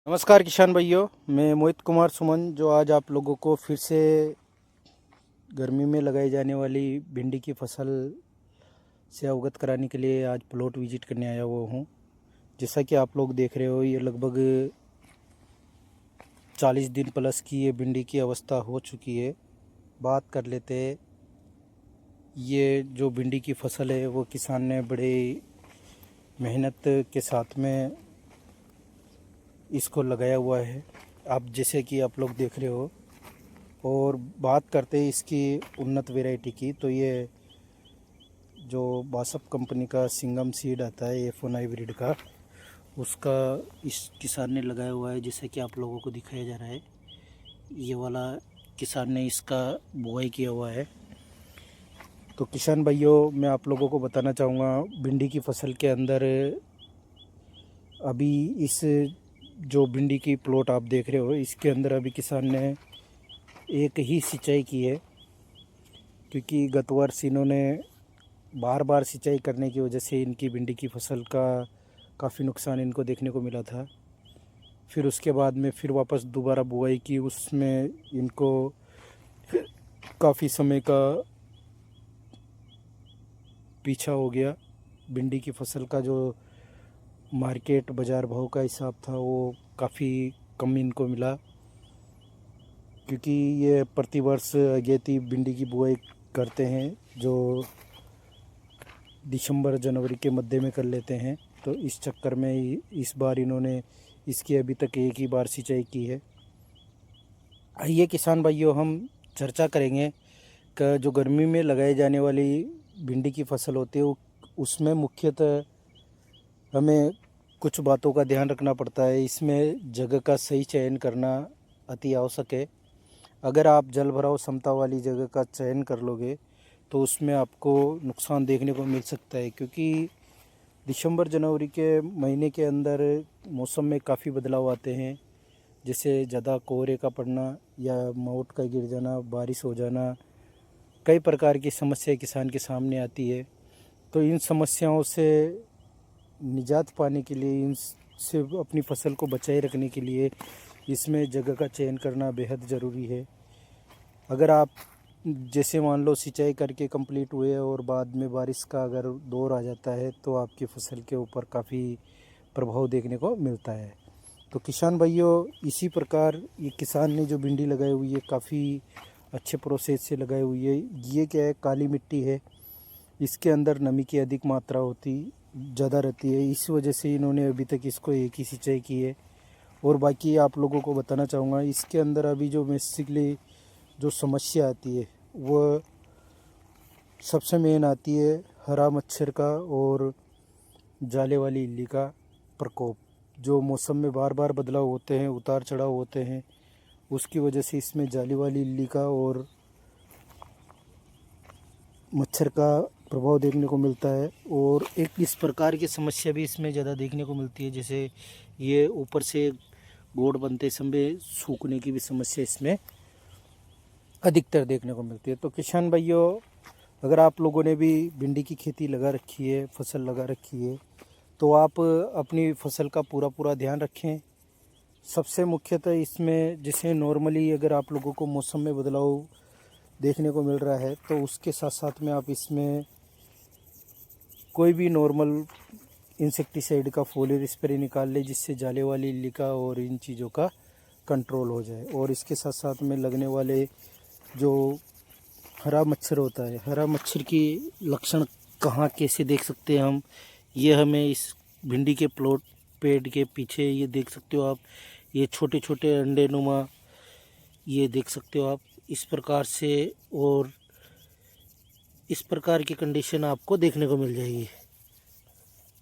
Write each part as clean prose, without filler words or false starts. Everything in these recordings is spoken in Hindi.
नमस्कार किसान भाइयों, मैं मोहित कुमार सुमन जो आज आप लोगों को फिर से गर्मी में लगाई जाने वाली भिंडी की फसल से अवगत कराने के लिए आज प्लॉट विजिट करने आया हुआ हूँ। जैसा कि आप लोग देख रहे हो, ये लगभग 40 दिन प्लस की ये भिंडी की अवस्था हो चुकी है। बात कर लेते हैं, ये जो भिंडी की फसल है वो किसान ने बड़े मेहनत के साथ में इसको लगाया हुआ है, आप जैसे कि आप लोग देख रहे हो। और बात करते हैं इसकी उन्नत वैरायटी की, तो ये जो बासप कंपनी का सिंगम सीड आता है F1 हाइब्रिड का, उसका इस किसान ने लगाया हुआ है। जैसे कि आप लोगों को दिखाया जा रहा है, ये वाला किसान ने इसका बुआई किया हुआ है। तो किसान भाइयों, मैं आप लोगों को बताना चाहूँगा, भिंडी की फसल के अंदर अभी इस जो भिंडी की प्लॉट आप देख रहे हो, इसके अंदर अभी किसान ने एक ही सिंचाई की है, क्योंकि गत वर्ष इन्होंने बार बार सिंचाई करने की वजह से इनकी भिंडी की फसल का काफ़ी नुकसान इनको देखने को मिला था। फिर उसके बाद में फिर वापस दोबारा बुआई की, उसमें इनको काफ़ी समय का पीछा हो गया। भिंडी की फसल का जो मार्केट बाज़ार भाव का हिसाब था वो काफ़ी कम इनको मिला, क्योंकि ये प्रतिवर्ष अगेती भिंडी की बुआई करते हैं जो दिसंबर जनवरी के मध्य में कर लेते हैं। तो इस चक्कर में इस बार इन्होंने इसकी अभी तक एक ही बार सिंचाई की है। आइए किसान भाइयों, हम चर्चा करेंगे कि जो गर्मी में लगाई जाने वाली भिंडी की फसल होती है उसमें मुख्यतः हमें कुछ बातों का ध्यान रखना पड़ता है। इसमें जगह का सही चयन करना अति आवश्यक है। अगर आप जल भराव क्षमता वाली जगह का चयन कर लोगे तो उसमें आपको नुकसान देखने को मिल सकता है, क्योंकि दिसंबर जनवरी के महीने के अंदर मौसम में काफ़ी बदलाव आते हैं। जैसे ज़्यादा कोहरे का पड़ना या मोट का गिर जाना, बारिश हो जाना, कई प्रकार की समस्याएं किसान के सामने आती है। तो इन समस्याओं से निजात पाने के लिए, इनसे अपनी फसल को बचाए रखने के लिए इसमें जगह का चयन करना बेहद ज़रूरी है। अगर आप जैसे मान लो सिंचाई करके कंप्लीट हुए और बाद में बारिश का अगर दौर आ जाता है तो आपकी फसल के ऊपर काफ़ी प्रभाव देखने को मिलता है। तो किसान भाइयों, इसी प्रकार ये किसान ने जो भिंडी लगाई हुई है काफ़ी अच्छे प्रोसेस से लगाई हुई है। ये क्या है, काली मिट्टी है, इसके अंदर नमी की अधिक मात्रा ज़्यादा रहती है, इस वजह से इन्होंने अभी तक इसको एक ही सिंचाई की है। और बाकी आप लोगों को बताना चाहूँगा, इसके अंदर अभी जो बेसिकली जो समस्या आती है वो सबसे मेन आती है हरा मच्छर का और जाले वाली इल्ली का प्रकोप। जो मौसम में बार बार बदलाव होते हैं, उतार चढ़ाव होते हैं, उसकी वजह से इसमें जाली वाली इल्ली का और मच्छर का प्रभाव देखने को मिलता है। और एक इस प्रकार की समस्या भी इसमें ज़्यादा देखने को मिलती है, जैसे ये ऊपर से गोड़ बनते समय सूखने की भी समस्या इसमें अधिकतर देखने को मिलती है। तो किसान भाइयों, अगर आप लोगों ने भी भिंडी की खेती लगा रखी है, फसल लगा रखी है, तो आप अपनी फसल का पूरा ध्यान रखें। सबसे मुख्यतः इसमें जैसे नॉर्मली अगर आप लोगों को मौसम में बदलाव देखने को मिल रहा है तो उसके साथ साथ में आप इसमें कोई भी नॉर्मल इंसेक्टिसाइड का फोलियर स्प्रे निकाल ले, जिससे जाले वाली इल्ली का और इन चीज़ों का कंट्रोल हो जाए। और इसके साथ साथ में लगने वाले जो हरा मच्छर होता है, हरा मच्छर की लक्षण कहाँ कैसे देख सकते हैं हम, ये हमें इस भिंडी के प्लॉट पेड़ के पीछे ये देख सकते हो आप, ये छोटे छोटे अंडे नुमा ये देख सकते हो आप इस प्रकार से। और इस प्रकार की कंडीशन आपको देखने को मिल जाएगी।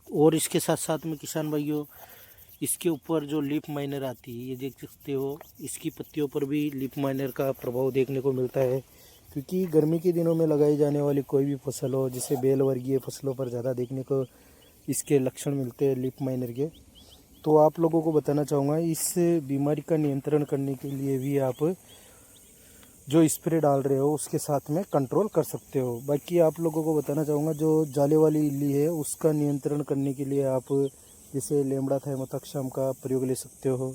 और इसके साथ साथ में किसान भाइयों, इसके ऊपर जो लीफ माइनर आती है ये देख सकते हो, इसकी पत्तियों पर भी लीफ माइनर का प्रभाव देखने को मिलता है। क्योंकि गर्मी के दिनों में लगाई जाने वाली कोई भी फसल हो, जिसे बेल वर्गीय फसलों पर ज़्यादा देखने को इसके लक्षण मिलते हैं लीफ माइनर के। तो आप लोगों को बताना चाहूँगा, इस बीमारी का नियंत्रण करने के लिए भी आप जो स्प्रे डाल रहे हो उसके साथ में कंट्रोल कर सकते हो। बाकी आप लोगों को बताना चाहूँगा, जो जाले वाली इल्ली है उसका नियंत्रण करने के लिए आप जैसे लेमड़ा थाइमोथक्सम का प्रयोग ले सकते हो।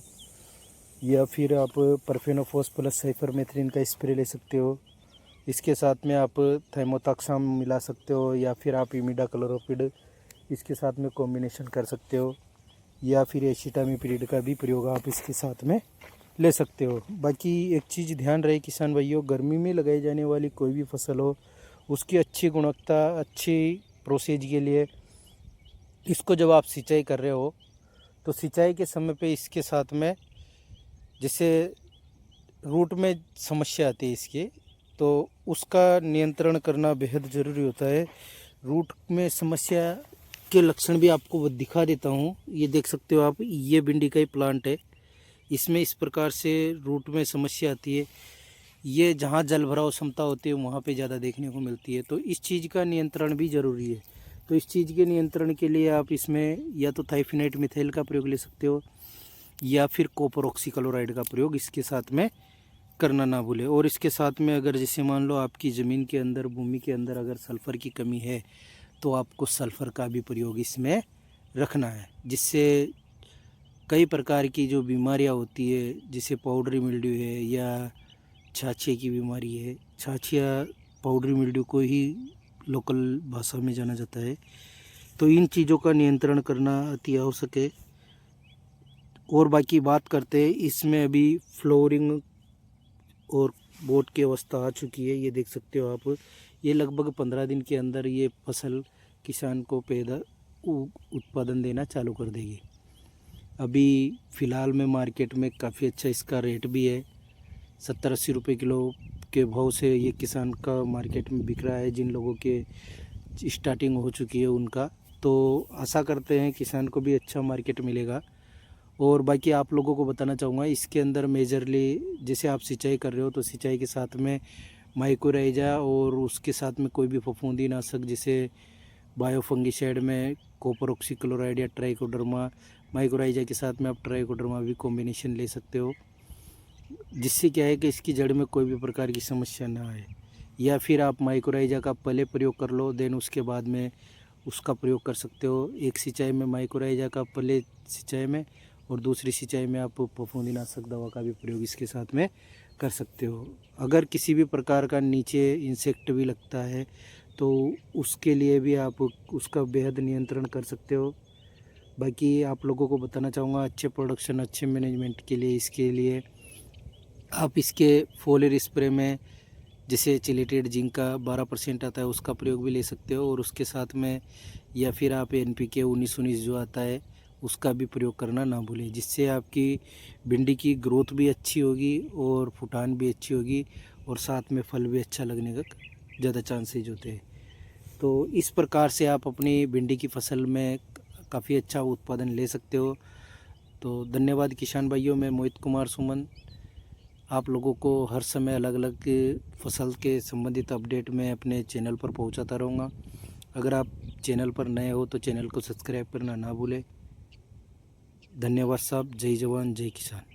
या फिर आप परफेनोफॉस प्लस साइपरमेथ्रिन का स्प्रे ले सकते हो। इसके साथ में आप थाइमोथाक्साम मिला सकते हो, या फिर आप इमिडाक्लोप्रिड इसके साथ में कॉम्बिनेशन कर सकते हो, या फिर एसिटामिप्रिड का भी प्रयोग आप इसके साथ में ले सकते हो। बाकी एक चीज़ ध्यान रहे किसान भाइयों, गर्मी में लगाई जाने वाली कोई भी फसल हो, उसकी अच्छी गुणवत्ता, अच्छी प्रोसेज के लिए इसको जब आप सिंचाई कर रहे हो तो सिंचाई के समय पे इसके साथ में जैसे रूट में समस्या आती है इसकी, तो उसका नियंत्रण करना बेहद ज़रूरी होता है। रूट में समस्या के लक्षण भी आपको दिखा देता हूँ। ये देख सकते हो आप, ये भिंडी का ही प्लांट है, इसमें इस प्रकार से रूट में समस्या आती है। ये जहाँ जल भराव क्षमता होती है वहाँ पे ज़्यादा देखने को मिलती है, तो इस चीज़ का नियंत्रण भी ज़रूरी है। तो इस चीज़ के नियंत्रण के लिए आप इसमें या तो थाइफिनाइट मिथाइल का प्रयोग ले सकते हो, या फिर कॉपर ऑक्सीक्लोराइड का प्रयोग इसके साथ में करना ना भूलें। और इसके साथ में अगर जैसे मान लो आपकी ज़मीन के अंदर, भूमि के अंदर अगर सल्फ़र की कमी है तो आपको सल्फ़र का भी प्रयोग इसमें रखना है, जिससे कई प्रकार की जो बीमारियां होती है, जैसे पाउडरी मिल्ड्यू है या छाछिया की बीमारी है, छाछिया पाउडरी मिल्ड्यू को ही लोकल भाषा में जाना जाता है, तो इन चीज़ों का नियंत्रण करना अति आवश्यक है। और बाकी बात करते हैं, इसमें अभी फ्लोरिंग और बोट की अवस्था आ चुकी है। ये देख सकते हो आप, ये लगभग 15 दिन के अंदर ये फसल किसान को उत्पादन देना चालू कर देगी। अभी फ़िलहाल में मार्केट में काफ़ी अच्छा इसका रेट भी है, 70-80 रुपये किलो के भाव से ये किसान का मार्केट में बिक रहा है। जिन लोगों के स्टार्टिंग हो चुकी है उनका, तो आशा करते हैं किसान को भी अच्छा मार्केट मिलेगा। और बाकी आप लोगों को बताना चाहूँगा, इसके अंदर मेजरली जैसे आप सिंचाई कर रहे हो तो सिंचाई के साथ में माइकोराइजा और उसके साथ में कोई भी फफूंदी नाशक जैसे बायोफंगिसाइड में कॉपर ऑक्सीक्लोराइड या ट्राइकोडर्मा, माइकोराइजा के साथ में आप ट्राइकोडर्मा भी कॉम्बिनेशन ले सकते हो, जिससे क्या है कि इसकी जड़ में कोई भी प्रकार की समस्या ना आए। या फिर आप माइकोराइजा का पहले प्रयोग कर लो, देन उसके बाद में उसका प्रयोग कर सकते हो। एक सिंचाई में माइकोराइजा का पहले सिंचाई में, और दूसरी सिंचाई में आप फफूंदीनाशक दवा का भी प्रयोग इसके साथ में कर सकते हो। अगर किसी भी प्रकार का नीचे इंसेक्ट भी लगता है तो उसके लिए भी आप उसका बेहद नियंत्रण कर सकते हो। बाकी आप लोगों को बताना चाहूँगा, अच्छे प्रोडक्शन, अच्छे मैनेजमेंट के लिए इसके लिए आप इसके फोलियर स्प्रे में जैसे चिलेटेड जिंक का 12% आता है उसका प्रयोग भी ले सकते हो, और उसके साथ में या फिर आप NPK 19-19 जो आता है उसका भी प्रयोग करना ना भूलें, जिससे आपकी भिंडी की ग्रोथ भी अच्छी होगी और फुटान भी अच्छी होगी, और साथ में फल भी अच्छा लगने का ज़्यादा चांसेज होते हैं। तो इस प्रकार से आप अपनी भिंडी की फसल में काफ़ी अच्छा उत्पादन ले सकते हो। तो धन्यवाद किसान भाइयों, मैं मोहित कुमार सुमन आप लोगों को हर समय अलग अलग फसल के संबंधित अपडेट मैं अपने चैनल पर पहुंचाता रहूँगा। अगर आप चैनल पर नए हो तो चैनल को सब्सक्राइब करना ना भूलें। धन्यवाद साहब। जय जवान जय किसान।